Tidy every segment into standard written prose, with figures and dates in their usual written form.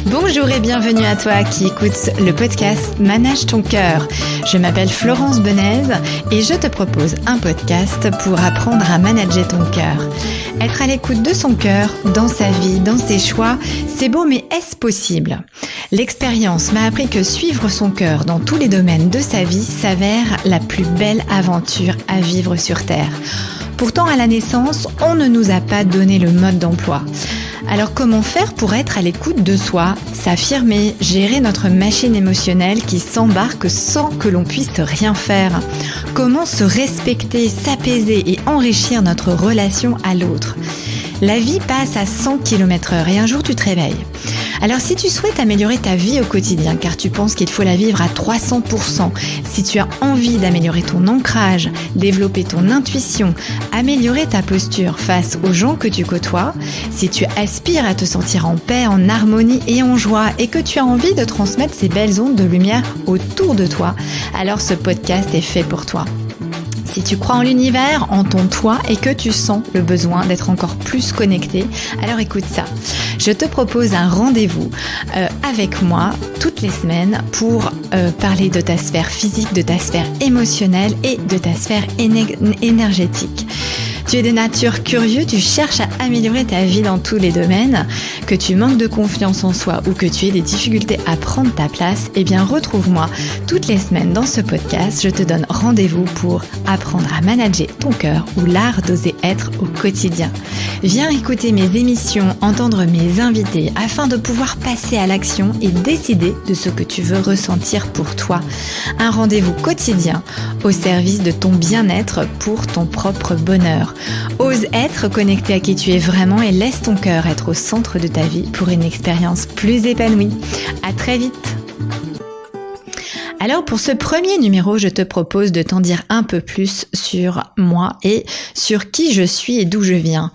Bonjour et bienvenue à toi qui écoutes le podcast Manage ton cœur. Je m'appelle Florence Benez et je te propose un podcast pour apprendre à manager ton cœur. Être à l'écoute de son cœur, dans sa vie, dans ses choix, c'est beau mais est-ce possible ? L'expérience m'a appris que suivre son cœur dans tous les domaines de sa vie s'avère la plus belle aventure à vivre sur Terre. Pourtant, à la naissance, on ne nous a pas donné le mode d'emploi. Alors comment faire pour être à l'écoute de soi, s'affirmer, gérer notre machine émotionnelle qui s'embarque sans que l'on puisse rien faire ? Comment se respecter, s'apaiser et enrichir notre relation à l'autre ? La vie passe à 100 km/h et un jour tu te réveilles. Alors si tu souhaites améliorer ta vie au quotidien, car tu penses qu'il faut la vivre à 300%, si tu as envie d'améliorer ton ancrage, développer ton intuition, améliorer ta posture face aux gens que tu côtoies, si tu aspires à te sentir en paix, en harmonie et en joie et que tu as envie de transmettre ces belles ondes de lumière autour de toi, alors ce podcast est fait pour toi. Si tu crois en l'univers, en ton toi et que tu sens le besoin d'être encore plus connecté, alors écoute ça. Je te propose un rendez-vous avec moi toutes les semaines pour parler de ta sphère physique, de ta sphère émotionnelle et de ta sphère énergétique. Tu es de nature curieux, tu cherches à améliorer ta vie dans tous les domaines, que tu manques de confiance en soi ou que tu aies des difficultés à prendre ta place, eh bien retrouve-moi toutes les semaines dans ce podcast. Je te donne rendez-vous pour apprendre à manager ton cœur ou l'art d'oser être au quotidien. Viens écouter mes émissions, entendre mes invités afin de pouvoir passer à l'action et décider de ce que tu veux ressentir pour toi. Un rendez-vous quotidien au service de ton bien-être pour ton propre bonheur. Ose être connecté à qui tu es vraiment et laisse ton cœur être au centre de ta vie pour une expérience plus épanouie. À très vite. Alors pour ce premier numéro, je te propose de t'en dire un peu plus sur moi et sur qui je suis et d'où je viens.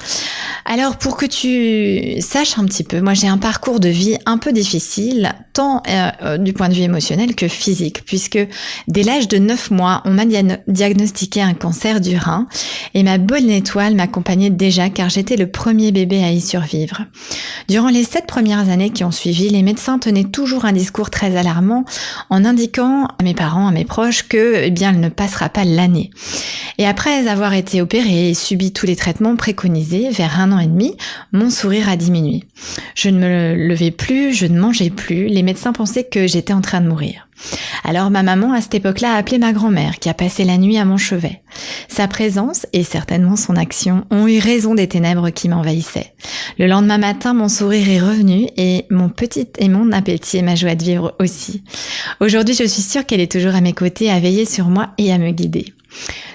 Alors pour que tu saches un petit peu, moi j'ai un parcours de vie un peu difficile, tant du point de vue émotionnel que physique, puisque dès l'âge de 9 mois, on m'a diagnostiqué un cancer du rein et ma bonne étoile m'accompagnait déjà car j'étais le premier bébé à y survivre. Durant les 7 premières années qui ont suivi, les médecins tenaient toujours un discours très alarmant en indiquant à mes parents, à mes proches que elle ne passera pas l'année. Et après avoir été opérée et subi tous les traitements préconisés, vers 1 an et demi, mon sourire a diminué. Je ne me levais plus, je ne mangeais plus, les médecins pensaient que j'étais en train de mourir. Alors ma maman à cette époque-là a appelé ma grand-mère qui a passé la nuit à mon chevet. Sa présence et certainement son action ont eu raison des ténèbres qui m'envahissaient. Le lendemain matin, mon sourire est revenu et mon appétit et ma joie de vivre aussi. Aujourd'hui, je suis sûre qu'elle est toujours à mes côtés à veiller sur moi et à me guider.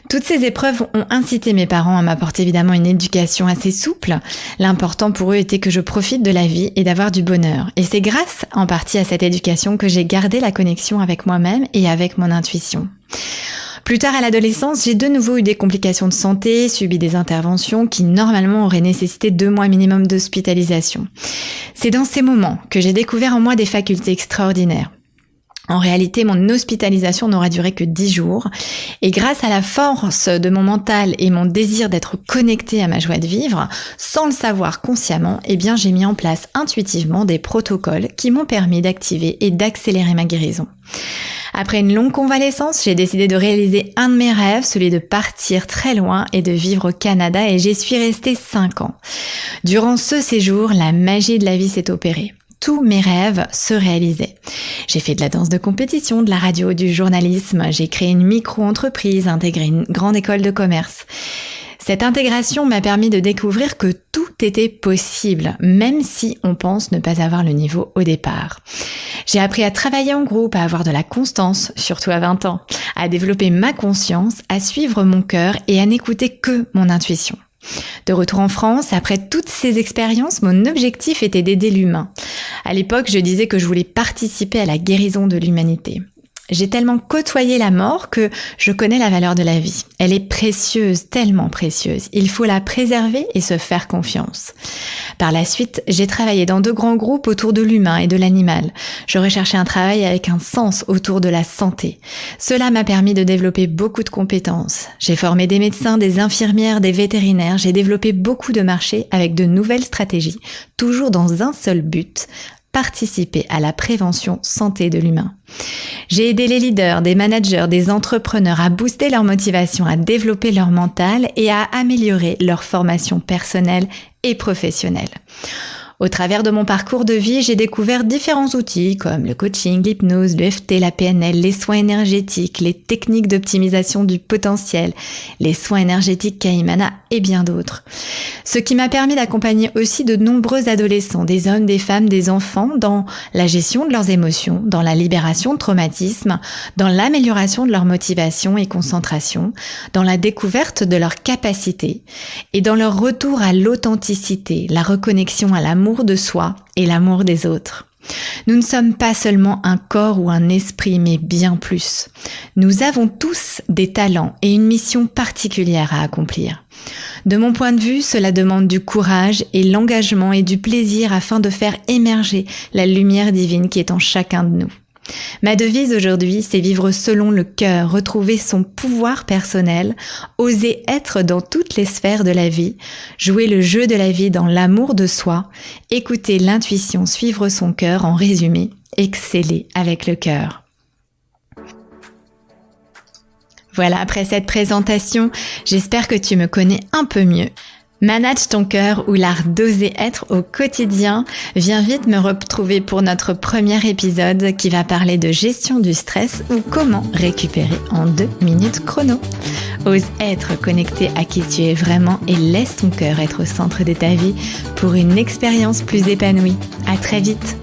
Toutes ces épreuves ont incité mes parents à m'apporter évidemment une éducation assez souple. L'important pour eux était que je profite de la vie et d'avoir du bonheur. Et c'est grâce en partie à cette éducation que j'ai gardé la connexion avec moi-même et avec mon intuition. Plus tard à l'adolescence, j'ai de nouveau eu des complications de santé, subi des interventions qui normalement auraient nécessité 2 mois minimum d'hospitalisation. C'est dans ces moments que j'ai découvert en moi des facultés extraordinaires. En réalité, mon hospitalisation n'aura duré que 10 jours et grâce à la force de mon mental et mon désir d'être connectée à ma joie de vivre, sans le savoir consciemment, j'ai mis en place intuitivement des protocoles qui m'ont permis d'activer et d'accélérer ma guérison. Après une longue convalescence, j'ai décidé de réaliser un de mes rêves, celui de partir très loin et de vivre au Canada et j'y suis restée 5 ans. Durant ce séjour, la magie de la vie s'est opérée. Tous mes rêves se réalisaient. J'ai fait de la danse de compétition, de la radio, du journalisme, j'ai créé une micro-entreprise, intégré une grande école de commerce. Cette intégration m'a permis de découvrir que tout était possible, même si on pense ne pas avoir le niveau au départ. J'ai appris à travailler en groupe, à avoir de la constance, surtout à 20 ans, à développer ma conscience, à suivre mon cœur et à n'écouter que mon intuition. De retour en France, après toutes ces expériences, mon objectif était d'aider l'humain. À l'époque, je disais que je voulais participer à la guérison de l'humanité. J'ai tellement côtoyé la mort que je connais la valeur de la vie. Elle est précieuse, tellement précieuse. Il faut la préserver et se faire confiance. Par la suite, j'ai travaillé dans de grands groupes autour de l'humain et de l'animal. Je recherchais un travail avec un sens autour de la santé. Cela m'a permis de développer beaucoup de compétences. J'ai formé des médecins, des infirmières, des vétérinaires. J'ai développé beaucoup de marchés avec de nouvelles stratégies, toujours dans un seul but, participer à la prévention santé de l'humain. J'ai aidé les leaders, des managers, des entrepreneurs à booster leur motivation, à développer leur mental et à améliorer leur formation personnelle et professionnelle. Au travers de mon parcours de vie, j'ai découvert différents outils comme le coaching, l'hypnose, l'EFT, la PNL, les soins énergétiques, les techniques d'optimisation du potentiel, les soins énergétiques Kaimana et bien d'autres. Ce qui m'a permis d'accompagner aussi de nombreux adolescents, des hommes, des femmes, des enfants dans la gestion de leurs émotions, dans la libération de traumatismes, dans l'amélioration de leur motivation et concentration, dans la découverte de leurs capacités et dans leur retour à l'authenticité, la reconnexion à l'amour de soi et l'amour des autres. Nous ne sommes pas seulement un corps ou un esprit, mais bien plus. Nous avons tous des talents et une mission particulière à accomplir. De mon point de vue, cela demande du courage et l'engagement et du plaisir afin de faire émerger la lumière divine qui est en chacun de nous. Ma devise aujourd'hui, c'est vivre selon le cœur, retrouver son pouvoir personnel, oser être dans toutes les sphères de la vie, jouer le jeu de la vie dans l'amour de soi, écouter l'intuition, suivre son cœur, en résumé, exceller avec le cœur. Voilà, après cette présentation, j'espère que tu me connais un peu mieux. Manage ton cœur ou l'art d'oser être au quotidien. Viens vite me retrouver pour notre premier épisode qui va parler de gestion du stress ou comment récupérer en 2 minutes chrono. Ose être connecté à qui tu es vraiment et laisse ton cœur être au centre de ta vie pour une expérience plus épanouie. À très vite.